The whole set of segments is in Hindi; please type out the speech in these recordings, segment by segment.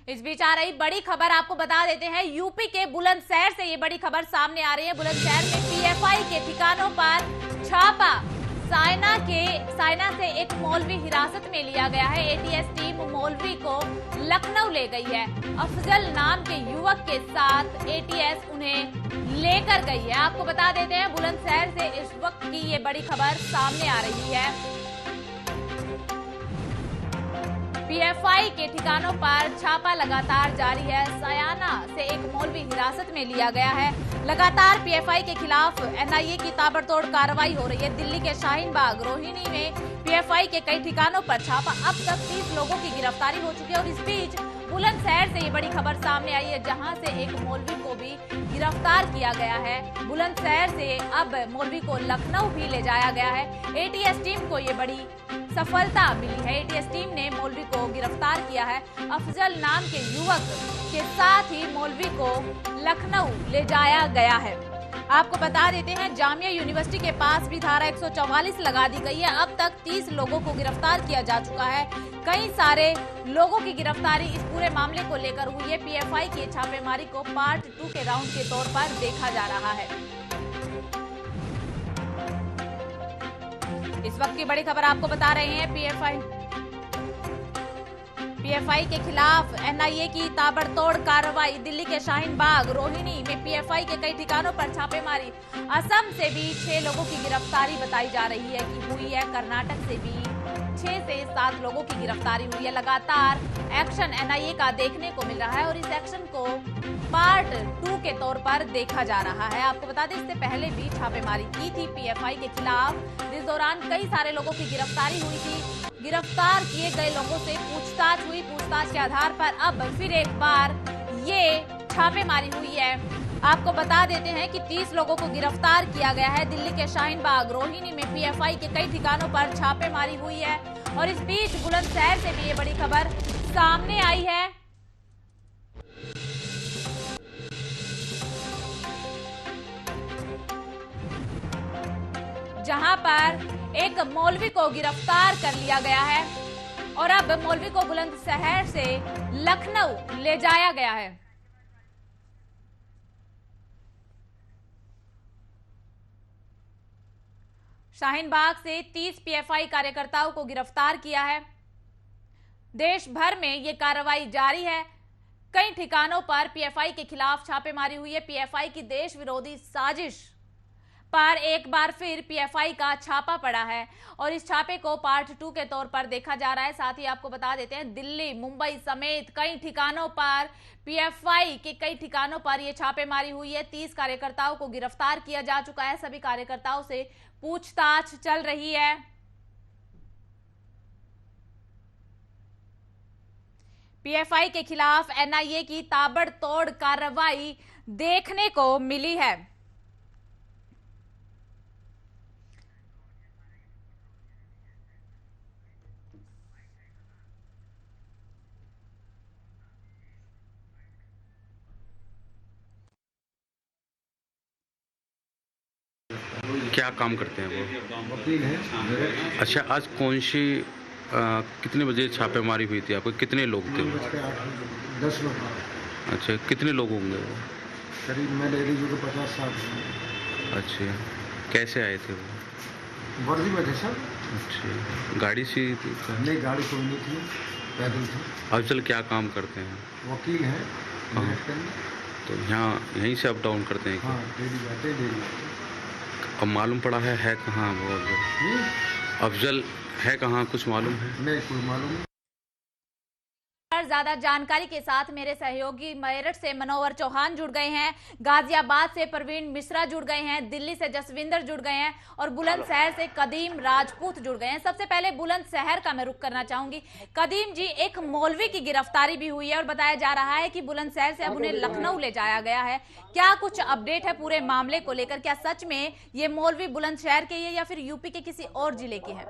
इस बीच आ रही बड़ी खबर आपको बता देते हैं, यूपी के बुलंदशहर से ये बड़ी खबर सामने आ रही है। बुलंदशहर में पीएफआई के ठिकानों पर छापा। सायना से एक मौलवी हिरासत में लिया गया है। एटीएस टीम मौलवी को लखनऊ ले गई है। अफजल नाम के युवक के साथ एटीएस उन्हें लेकर गई है। आपको बता देते हैं, बुलंदशहर से इस वक्त की ये बड़ी खबर सामने आ रही है। पीएफआई के ठिकानों पर छापा लगातार जारी है। सायना से एक मौलवी हिरासत में लिया गया है। लगातार पीएफआई के खिलाफ एनआईए की ताबड़तोड़ कार्रवाई हो रही है। दिल्ली के शाहीन बाग, रोहिणी में पीएफआई के कई ठिकानों पर छापा। अब तक 30 लोगों की गिरफ्तारी हो चुकी है। और इस बीच बुलंदशहर से ये बड़ी खबर सामने आई है, जहां से एक मौलवी को भी गिरफ्तार किया गया है। बुलंदशहर से अब मौलवी को लखनऊ भी ले जाया गया है। एटीएस टीम को ये बड़ी सफलता मिली है। एटीएस टीम ने मौलवी को गिरफ्तार किया है। अफजल नाम के युवक के साथ ही मौलवी को लखनऊ ले जाया गया है। आपको बता देते हैं, जामिया यूनिवर्सिटी के पास भी धारा 144 लगा दी गई है। अब तक 30 लोगों को गिरफ्तार किया जा चुका है। कई सारे लोगों की गिरफ्तारी इस पूरे मामले को लेकर हुई है। पीएफआई की छापेमारी को पार्ट 2 के राउंड के तौर पर देखा जा रहा है। इस वक्त की बड़ी खबर आपको बता रहे हैं, पीएफआई के खिलाफ एनआईए की ताबड़तोड़ कार्रवाई। दिल्ली के शाहीन बाग, रोहिणी में पीएफआई के कई ठिकानों पर छापेमारी। असम से भी 6 लोगों की गिरफ्तारी बताई जा रही है कि हुई है। कर्नाटक से भी 6 से 7 लोगों की गिरफ्तारी हुई है। लगातार एक्शन एनआईए का देखने को मिल रहा है और इस एक्शन को पार्ट 2 के तौर पर देखा जा रहा है। आपको बता दें, इससे पहले भी छापेमारी की थी पीएफआई के खिलाफ। इस दौरान कई सारे लोगों की गिरफ्तारी हुई थी। गिरफ्तार किए गए लोगों से पूछताछ हुई। पूछताछ के आधार पर अब फिर एक बार ये छापेमारी हुई है। आपको बता देते हैं कि 30 लोगों को गिरफ्तार किया गया है। दिल्ली के शाहीन बाग, रोहिणी में पीएफआई के कई ठिकानों पर छापेमारी हुई है। और इस बीच बुलंदशहर से भी ये बड़ी खबर सामने आई है। जहां पर एक मौलवी को गिरफ्तार कर लिया गया है और अब मौलवी को बुलंदशहर से लखनऊ ले जाया गया है। शाहीन बाग से 30 पीएफआई कार्यकर्ताओं को गिरफ्तार किया है। देश भर में ये कार्रवाई जारी है। कई ठिकानों पर पीएफआई के खिलाफ छापेमारी हुई है। पीएफआई की देश विरोधी साजिश पर एक बार फिर पीएफआई का छापा पड़ा है और इस छापे को पार्ट 2 के तौर पर देखा जा रहा है। साथ ही आपको बता देते हैं, दिल्ली, मुंबई समेत कई ठिकानों पर पीएफआई के कई ठिकानों पर यह छापेमारी हुई है। 30 कार्यकर्ताओं को गिरफ्तार किया जा चुका है। सभी कार्यकर्ताओं से पूछताछ चल रही है। पीएफआई के खिलाफ एनआईए की ताबड़तोड़ कार्रवाई देखने को मिली है। क्या काम करते हैं वो? वकील है। अच्छा, आज कौन सी कितने बजे छापेमारी हुई थी? आपको कितने लोग थे? 10 लोग। अच्छा, कितने लोग होंगे वो? करीब मैं लेडीज को 50-60। अच्छा, कैसे आए थे वो? वर्दी में थे सर। अच्छा, गाड़ी से थी? नहीं, गाड़ी कोई नहीं थी, पैदल थी। अफजल क्या काम करते हैं? वकील हैं। हाँ। तो यहाँ यहीं से अप डाउन करते हैं? हाँ, डेली जाते डेली। अब मालूम पड़ा है कहाँ वो अफजल? अफजल है कहाँ, कुछ मालूम है? नहीं, कोई मालूम नहीं। ज्यादा जानकारी के साथ मेरे सहयोगी मेरठ से मनोहर चौहान जुड़ गए हैं, गाजियाबाद से प्रवीण मिश्रा जुड़ गए हैं, दिल्ली से जसविंदर जुड़ गए हैं और बुलंदशहर से कदीम राजपूत जुड़ गए हैं। सबसे पहले बुलंदशहर का मैं रुख करना चाहूंगी। कदीम जी, एक मौलवी की गिरफ्तारी भी हुई है और बताया जा रहा है कि बुलंदशहर से अब उन्हें लखनऊ ले जाया गया है। क्या कुछ अपडेट है पूरे मामले को लेकर? क्या सच में ये मौलवी बुलंदशहर के या फिर यूपी के किसी और जिले के हैं?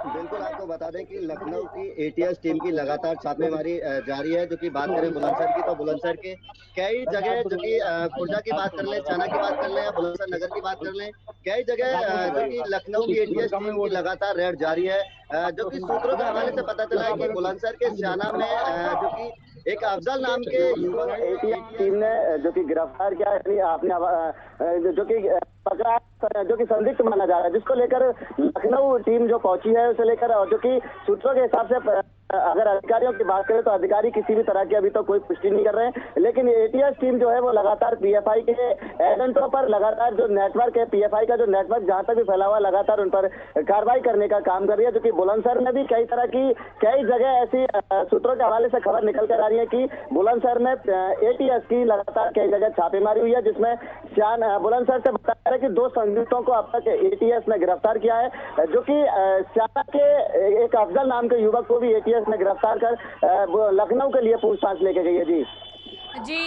बिल्कुल, आपको बता दें कि लखनऊ की एटीएस टीम की लगातार छापेमारी जारी है। जो कि बात करें बुलंदशहर की, तो बुलंदशहर के कई जगह, जो कि खुर्जा की बात कर लें, चाना की बात कर लें या बुलंदशहर नगर की बात कर लें, कई जगह जो कि लखनऊ की एटीएस टीम की लगातार रेड जारी है। जो कि सूत्रों के हवाले से पता चला है कि बुलंदशहर के स्याना में जो कि एक अफजल नाम के युवक एटीएस टीम ने जो कि गिरफ्तार किया है, आपने जो कि पकड़ा, जो कि संदिग्ध माना जा रहा है, जिसको लेकर लखनऊ टीम जो पहुंची है उसे लेकर, जो कि सूत्रों के हिसाब से अगर अधिकारियों की बात करें तो अधिकारी किसी भी तरह की अभी तो कोई पुष्टि नहीं कर रहे हैं, लेकिन एटीएस टीम जो है वो लगातार पीएफआई के एजेंटों पर लगातार जो नेटवर्क है, पीएफआई का जो नेटवर्क जहां तक भी फैला हुआ, लगातार उन पर कार्रवाई करने का काम कर रही है। जो कि बुलंदशहर में भी कई तरह की कई जगह ऐसी सूत्रों के हवाले से खबर निकल कर आ रही है कि बुलंदशहर में एटीएस की लगातार कई जगह छापेमारी हुई है, जिसमें बुलंदशहर से बताया जा रहा है कि 2 संदिग्धों को अब तक एटीएस ने गिरफ्तार किया है। जो कि स्याना के एक अफजल नाम के युवक को भी एटीएस ने गिरफ्तार कर लखनऊ के लिए पूछताछ लेके गई है। जी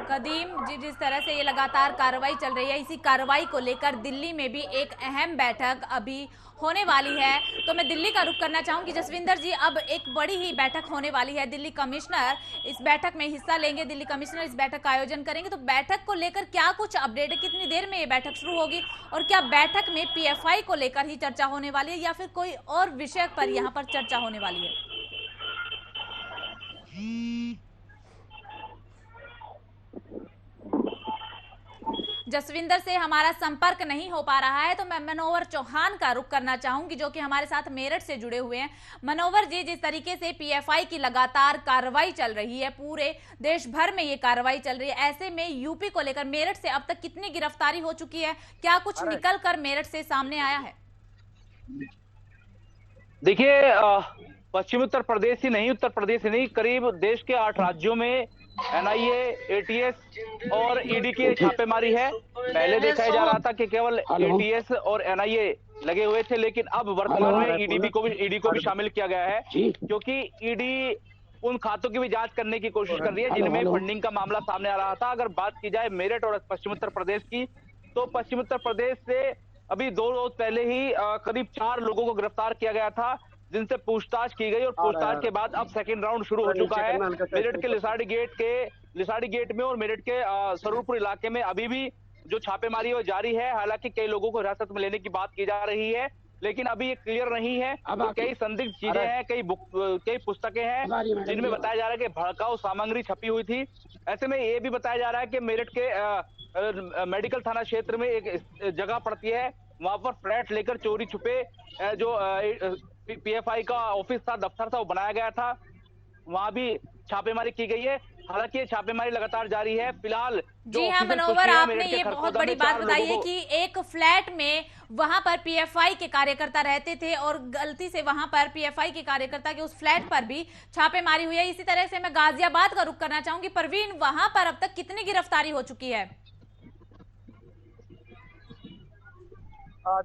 कदीम जी, जिस तरह से ये लगातार कार्रवाई चल रही है, इसी कार्रवाई को लेकर दिल्ली में भी एक अहम बैठक अभी होने वाली है, तो मैं दिल्ली का रुख करना चाहूंगी। जसविंदर जी, अब एक बड़ी ही बैठक होने वाली है, दिल्ली कमिश्नर इस बैठक में हिस्सा लेंगे, दिल्ली कमिश्नर इस बैठक का आयोजन करेंगे, तो बैठक को लेकर क्या कुछ अपडेट है, कितनी देर में ये बैठक शुरू होगी, और क्या बैठक में पीएफआई को लेकर ही चर्चा होने वाली है या फिर कोई और विषय पर यहाँ पर चर्चा होने वाली है? जसविंदर से हमारा संपर्क नहीं हो पा रहा है, तो मैं मनोवर चौहान का रुख करना चाहूंगी, जो कि हमारे साथ मेरठ से जुड़े हुए हैं। मनोवर जी, जिस तरीके से पीएफआई की लगातार कार्रवाई चल रही है, पूरे देश भर में ये कार्रवाई चल रही है, ऐसे में यूपी को लेकर मेरठ से अब तक कितनी गिरफ्तारी हो चुकी है, क्या कुछ निकल कर मेरठ से सामने आया है? देखिए, पश्चिमी उत्तर प्रदेश ही नहीं, उत्तर प्रदेश ही नहीं, करीब देश के 8 राज्यों में एनआईए, एटीएस और ईडी की छापेमारी है। पहले देखा जा रहा था कि केवल एटीएस और एनआईए लगे हुए थे, लेकिन अब वर्तमान में ईडी को भी शामिल किया गया है, क्योंकि ईडी उन खातों की भी जांच करने की कोशिश कर रही है जिनमें फंडिंग का मामला सामने आ रहा था। अगर बात की जाए मेरठ और पश्चिम उत्तर प्रदेश की, तो पश्चिम उत्तर प्रदेश से अभी 2 रोज पहले ही करीब 4 लोगों को गिरफ्तार किया गया था, जिनसे पूछताछ की गई, और पूछताछ के बाद अब सेकंड राउंड शुरू हो चुका है। मेरठ के लिसाड़ी गेट में और मेरठ के सरूरपुर इलाके में अभी भी जो छापेमारी है वो जारी है। हालांकि कई लोगों को हिरासत में लेने की बात की जा रही है, लेकिन अभी ये क्लियर नहीं है। तो कई संदिग्ध चीजें हैं, कई पुस्तकें हैं जिनमें बताया जा रहा है कि भड़काऊ सामग्री छपी हुई थी। ऐसे में ये भी बताया जा रहा है कि मेरठ के मेडिकल थाना क्षेत्र में एक जगह पड़ती है, वहां पर फ्लैट लेकर चोरी छुपे जो पीएफआई का ऑफिस था, दफ्तर था, वो बनाया गया था, वहां भी छापेमारी की गई है। हालांकि ये छापेमारी लगातार जारी है। फिलहाल जी हाँ मनोवर, आपने ये बहुत बड़ी बात बताई है कि एक फ्लैट में वहां पर पीएफआई के कार्यकर्ता रहते थे और गलती से वहां पर पीएफआई के कार्यकर्ता के उस फ्लैट पर भी छापेमारी हुई है। इसी तरह से मैं गाजियाबाद का रुख करना चाहूंगी। परवीन, वहां पर अब तक कितनी गिरफ्तारी हो चुकी है?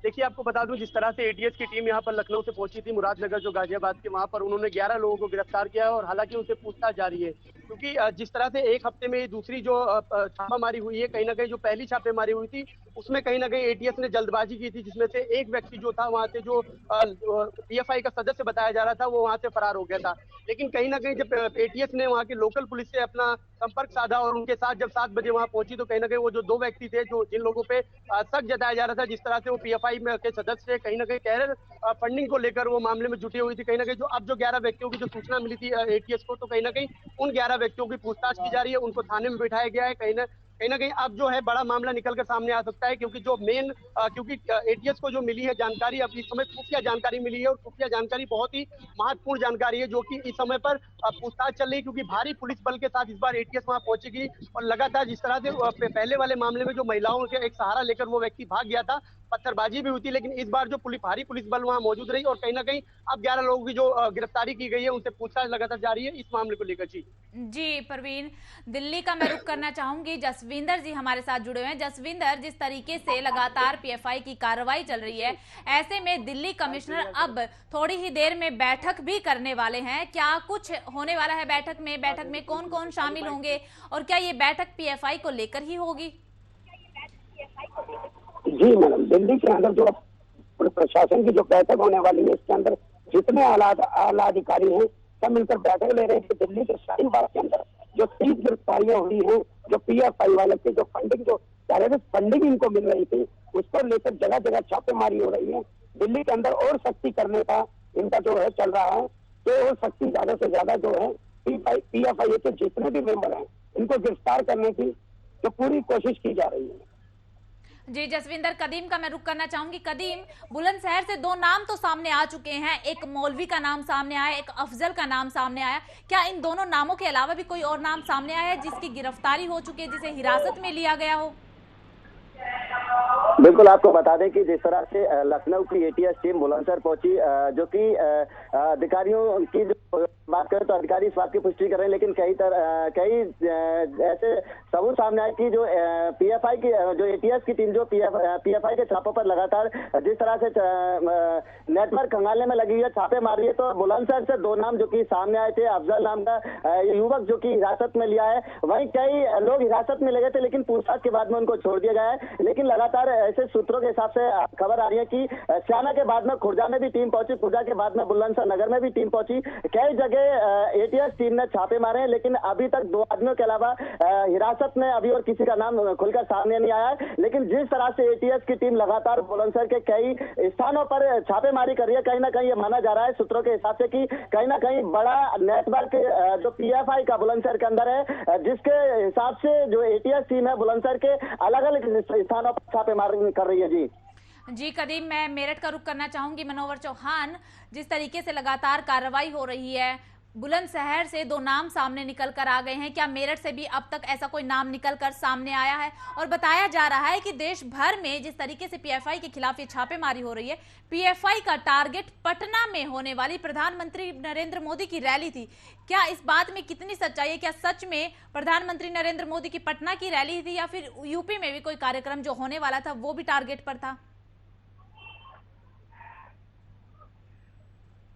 देखिए, आपको बता दूं, जिस तरह से एटीएस की टीम यहां पर लखनऊ से पहुंची थी, मुरादनगर जो गाजियाबाद के, वहां पर उन्होंने 11 लोगों को गिरफ्तार किया है, और हालांकि उनसे पूछताछ जारी है, क्योंकि जिस तरह से एक हफ्ते में दूसरी जो छापामारी हुई है, कहीं ना कहीं जो पहली छापेमारी हुई थी उसमें कहीं ना कहीं एटीएस ने जल्दबाजी की थी, जिसमें से एक व्यक्ति जो था वहां से जो पीएफआई का सदस्य बताया जा रहा था वो वहां से फरार हो गया था। लेकिन कहीं ना कहीं जब एटीएस ने वहां की लोकल पुलिस से अपना संपर्क साधा और उनके साथ जब 7 बजे वहां पहुंची, तो कहीं ना कहीं वो जो 2 व्यक्ति थे जो जिन लोगों पे शक जताया जा रहा था, जिस तरह से वो पीएफआई में के सदस्य कहीं ना कहीं टेरर फंडिंग को लेकर वो मामले में जुटी हुई थी, कहीं ना कहीं जो अब जो 11 व्यक्तियों की जो सूचना मिली थी एटीएस को, तो कहीं ना कहीं उन 11 व्यक्तियों की पूछताछ की जा रही है, उनको थाने में बिठाया गया है। कहीं ना कहीं अब जो है बड़ा मामला निकल कर सामने आ सकता है, क्योंकि जो मेन क्योंकि एटीएस को जो मिली है जानकारी, अब इस समय खुफिया जानकारी मिली है, और खुफिया जानकारी बहुत ही महत्वपूर्ण जानकारी है, जो कि इस समय पर पूछताछ चल रही है, क्योंकि भारी पुलिस बल के साथ इस बार एटीएस वहां पहुंचेगी। और लगातार जिस तरह से पहले वाले मामले में जो महिलाओं के एक सहारा लेकर वो व्यक्ति भाग गया था, पत्थरबाजी भी हुई थी, लेकिन इस बार जो भारी पुलिस बल वहां मौजूद रही, और कहीं ना कहीं अब 11 लोगों की जो गिरफ्तारी की गई है, उनसे पूछताछ लगातार जारी है इस मामले को लेकर। जी परवीन, दिल्ली का मैं रुख करना चाहूंगी। जसविंदर जी हमारे साथ जुड़े हुए हैं। जसविंदर, जिस तरीके से लगातार पीएफआई की कार्रवाई चल रही है, ऐसे में दिल्ली कमिश्नर अब थोड़ी ही देर में बैठक भी करने वाले हैं, क्या कुछ होने वाला है बैठक में कौन कौन शामिल होंगे, और क्या ये बैठक पीएफआई को लेकर ही होगी? जी मैडम, दिल्ली के अंदर जो प्रशासन की जो बैठक होने वाली है, इसके अंदर जितने आला अधिकारी हैं सब मिलकर बैठक ले रहे हैं कि दिल्ली के शाहीन बाग के अंदर जो 30 गिरफ्तारियां हुई हैं, जो PFI वाले की जो फंडिंग, जो टेररिस्ट फंडिंग इनको मिल रही थी, उसको लेकर जगह जगह छापेमारी हो रही है। दिल्ली के अंदर और सख्ती करने का इनका जो है चल रहा है, तो और सख्ती ज्यादा से ज्यादा जो है PFI के जितने भी मेंबर हैं इनको गिरफ्तार करने की जो पूरी कोशिश की जा रही है। जी जसविंदर, कदीम का मैं रुख करना चाहूंगी। कदीम, बुलंदशहर से दो नाम तो सामने आ चुके हैं, एक मौलवी का नाम सामने आया, एक अफजल का नाम सामने आया। क्या इन दोनों नामों के अलावा भी कोई और नाम सामने आया है जिसकी गिरफ्तारी हो चुकी है, जिसे हिरासत में लिया गया हो? बिल्कुल, आपको बता दें कि जिस तरह से लखनऊ की ATS टीम बुलंदशहर पहुंची, जो कि अधिकारियों की जो बात करें तो अधिकारी इस बात की पुष्टि कर रहे हैं, लेकिन कई ऐसे सबूत सामने आए कि जो PFI की जो ATS की टीम जो PFI के छापों पर लगातार जिस तरह से नेटवर्क खंगालने में लगी है, छापे मार रही है, तो बुलंदशहर से दो नाम जो कि सामने आए थे, अफजल नाम का युवक जो कि हिरासत में लिया है, वहीं कई लोग हिरासत में लगे थे, लेकिन पूछताछ के बाद में उनको छोड़ दिया गया है। लेकिन लगातार ऐसे सूत्रों के हिसाब से खबर आ रही है कि स्याना के बाद में खुर्जा में भी टीम पहुंची, खुर्जा के बाद में बुलंदशहर नगर में भी टीम पहुंची, कई जगह ATS टीम ने छापे मारे हैं, लेकिन अभी तक दो आदमियों के अलावा हिरासत में अभी और किसी का नाम खुलकर सामने नहीं आया है। लेकिन जिस तरह से ATS की टीम लगातार बुलंदशहर के कई स्थानों पर छापेमारी कर रही है, कहीं ना कहीं ये माना जा रहा है सूत्रों के हिसाब से कि कहीं ना कहीं बड़ा नेटवर्क जो PFI का बुलंदशहर के अंदर है, जिसके हिसाब से जो ATS टीम है बुलंदशहर के अलग अलग स्थानों पर छापेमारी कर रही है। जी कदीम, मैं मेरठ का रुख करना चाहूंगी। मनोहर चौहान, जिस तरीके से लगातार कार्रवाई हो रही है, बुलंदशहर से दो नाम सामने निकल कर आ गए हैं, क्या मेरठ से भी अब तक ऐसा कोई नाम निकल कर सामने आया है? और बताया जा रहा है कि देश भर में जिस तरीके से PFI के खिलाफ ये छापेमारी हो रही है, PFI का टारगेट पटना में होने वाली प्रधानमंत्री नरेंद्र मोदी की रैली थी। क्या इस बात में कितनी सच्चाई है? क्या सच में प्रधानमंत्री नरेंद्र मोदी की पटना की रैली थी, या फिर यूपी में भी कोई कार्यक्रम जो होने वाला था वो भी टारगेट पर था?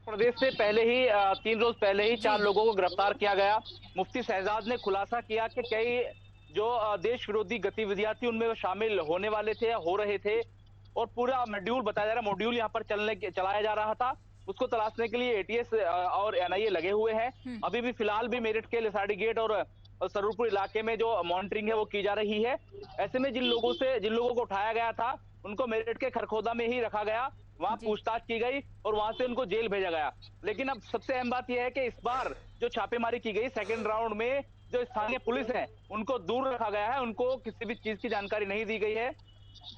प्रदेश से पहले ही 3 रोज पहले ही 4 लोगों को गिरफ्तार किया गया। मुफ्ती शहजाद ने खुलासा किया कि कई जो देश विरोधी गतिविधियां थी उनमें वो शामिल होने वाले थे या हो रहे थे, और पूरा मॉड्यूल बताया जा रहा है, मॉड्यूल यहाँ पर चलाया जा रहा था। उसको तलाशने के लिए ATS और NIA लगे हुए हैं। अभी भी फिलहाल भी मेरठ के लिसाड़ी गेट और सरूरपुर इलाके में जो मॉनिटरिंग है वो की जा रही है। ऐसे में जिन लोगों को उठाया गया था उनको मेरठ के खरखोदा में ही रखा गया, वहां पूछताछ की गई और वहां से उनको जेल भेजा गया। लेकिन अब सबसे अहम बात यह है कि इस बार जो छापेमारी की गई सेकेंड राउंड में, जो स्थानीय पुलिस है उनको दूर रखा गया है, उनको किसी भी चीज की जानकारी नहीं दी गई है।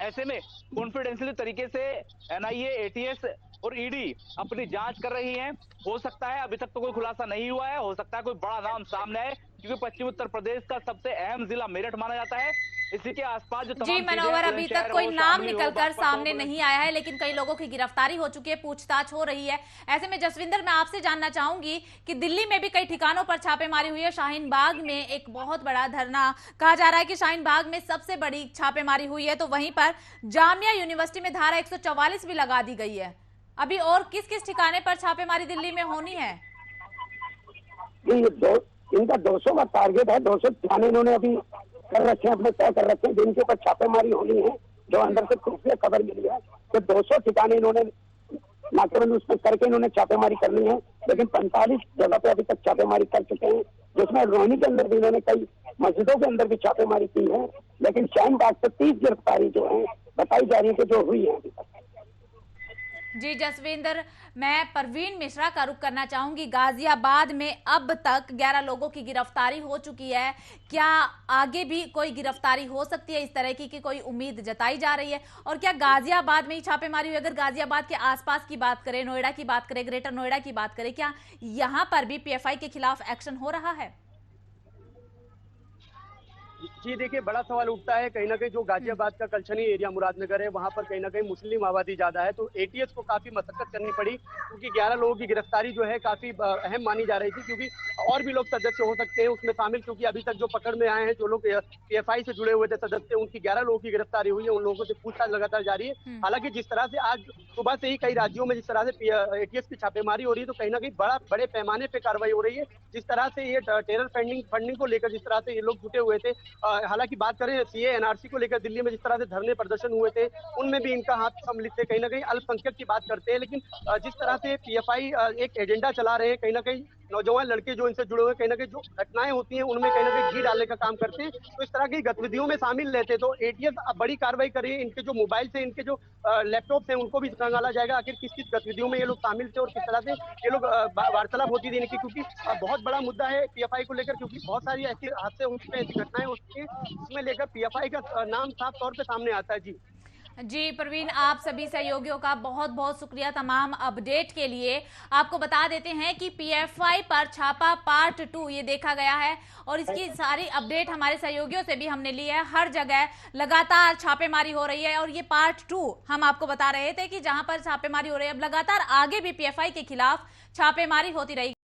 ऐसे में कॉन्फिडेंशियल तरीके से NIA, ATS और ED अपनी जांच कर रही हैं। हो सकता है अभी तक तो कोई खुलासा नहीं हुआ है, हो सकता है कोई बड़ा नाम सामने आए, क्योंकि पश्चिमी उत्तर प्रदेश का सबसे अहम जिला मेरठ माना जाता है। इसी के आसपास जो जी मनोहर, अभी तक कोई नाम निकलकर सामने नहीं आया है, लेकिन कई लोगों की गिरफ्तारी हो चुकी है, पूछताछ हो रही है। ऐसे में जसविंदर, मैं आपसे जानना चाहूंगी कि दिल्ली में भी कई ठिकानों पर छापेमारी हुई है। शाहीन बाग में एक बहुत बड़ा धरना, कहा जा रहा है कि शाहीन बाग में सबसे बड़ी छापेमारी हुई है, तो वहीं पर जामिया यूनिवर्सिटी में धारा 144 भी लगा दी गई है। अभी और किस किस ठिकाने पर छापेमारी दिल्ली में होनी है? इनका 200 का टारगेट है, 200 ठिकाने इन्होंने अभी कर रखे हैं, अपने तय कर रखे हैं, जिनके ऊपर छापेमारी होनी है, जो अंदर से खुफिया खबर मिली है। तो 200 ठिकाने इन्होंने नाकेबंदी उसमें करके इन्होंने छापेमारी करनी है, लेकिन 45 जगह पे अभी तक छापेमारी कर चुके हैं, जिसमें रोहिणी के अंदर भी इन्होंने कई मस्जिदों के अंदर भी छापेमारी की है। लेकिन शाहीन बाग से 30 गिरफ्तारी जो है बताई जा रही है कि जो हुई है अभी तक। जी जसविंदर, मैं परवीन मिश्रा का रुख करना चाहूंगी। गाजियाबाद में अब तक 11 लोगों की गिरफ्तारी हो चुकी है, क्या आगे भी कोई गिरफ्तारी हो सकती है? इस तरह की कोई उम्मीद जताई जा रही है? और क्या गाजियाबाद में ही छापेमारी हुई? अगर गाजियाबाद के आसपास की बात करें, नोएडा की बात करें, ग्रेटर नोएडा की बात करें, क्या यहाँ पर भी PFI के खिलाफ एक्शन हो रहा है? जी देखिए, बड़ा सवाल उठता है कहीं ना कहीं जो गाजियाबाद का कलछनी एरिया मुरादनगर है, वहां पर कहीं ना कहीं मुस्लिम आबादी ज्यादा है, तो ATS को काफी मशक्कत करनी पड़ी, क्योंकि 11 लोगों की गिरफ्तारी जो है काफी अहम मानी जा रही थी, क्योंकि और भी लोग सदस्य हो सकते हैं उसमें शामिल, क्योंकि अभी तक जो पकड़ में आए हैं, जो लोग PFI से जुड़े हुए थे सदस्य, उनकी 11 लोगों की गिरफ्तारी हुई है, उन लोगों से पूछताछ लगातार जारी है। हालांकि जिस तरह से आज सुबह से ही कई राज्यों में जिस तरह से ATS की छापेमारी हो रही है, तो कहीं ना कहीं बड़े पैमाने पर कार्रवाई हो रही है। जिस तरह से ये टेरर फंडिंग को लेकर जिस तरह से ये लोग जुटे हुए थे, हालांकि बात करें सीए एनआरसी को लेकर दिल्ली में जिस तरह से धरने प्रदर्शन हुए थे, उनमें भी इनका हाथ सम्मिलित थे। कहीं ना कहीं अल्पसंख्यक की बात करते हैं, लेकिन जिस तरह से पीएफआई एक एजेंडा चला रहे हैं, कहीं ना कहीं नौजवान लड़के जो इनसे जुड़े हुए, कहीं ना कहीं जो घटनाएं होती हैं उनमें कहीं ना कहीं घी डालने का काम करते हैं, तो इस तरह की गतिविधियों में शामिल रहते। तो एटीएस अब बड़ी कार्रवाई कर रही है। इनके जो मोबाइल से इनके जो लैपटॉप हैं उनको भी खंगाला जाएगा, आखिर किस किस गतिविधियों में ये लोग शामिल थे और किस तरह से ये लोग वार्तालाप होती थी इनकी, क्योंकि बहुत बड़ा मुद्दा है पीएफआई को लेकर, क्योंकि बहुत सारी ऐसी हादसे हो चुके हैं, ऐसी घटनाएं हो चुकी हैं जिसमें लेकर पीएफआई का नाम साफ तौर पर सामने आता है। जी जी प्रवीण, आप सभी सहयोगियों का बहुत बहुत शुक्रिया तमाम अपडेट के लिए। आपको बता देते हैं कि पीएफआई पर छापा पार्ट 2 ये देखा गया है और इसकी सारी अपडेट हमारे सहयोगियों से भी हमने ली है। हर जगह लगातार छापेमारी हो रही है और ये पार्ट 2 हम आपको बता रहे थे कि जहां पर छापेमारी हो रही है, अब लगातार आगे भी पीएफआई के खिलाफ छापेमारी होती रहेगी।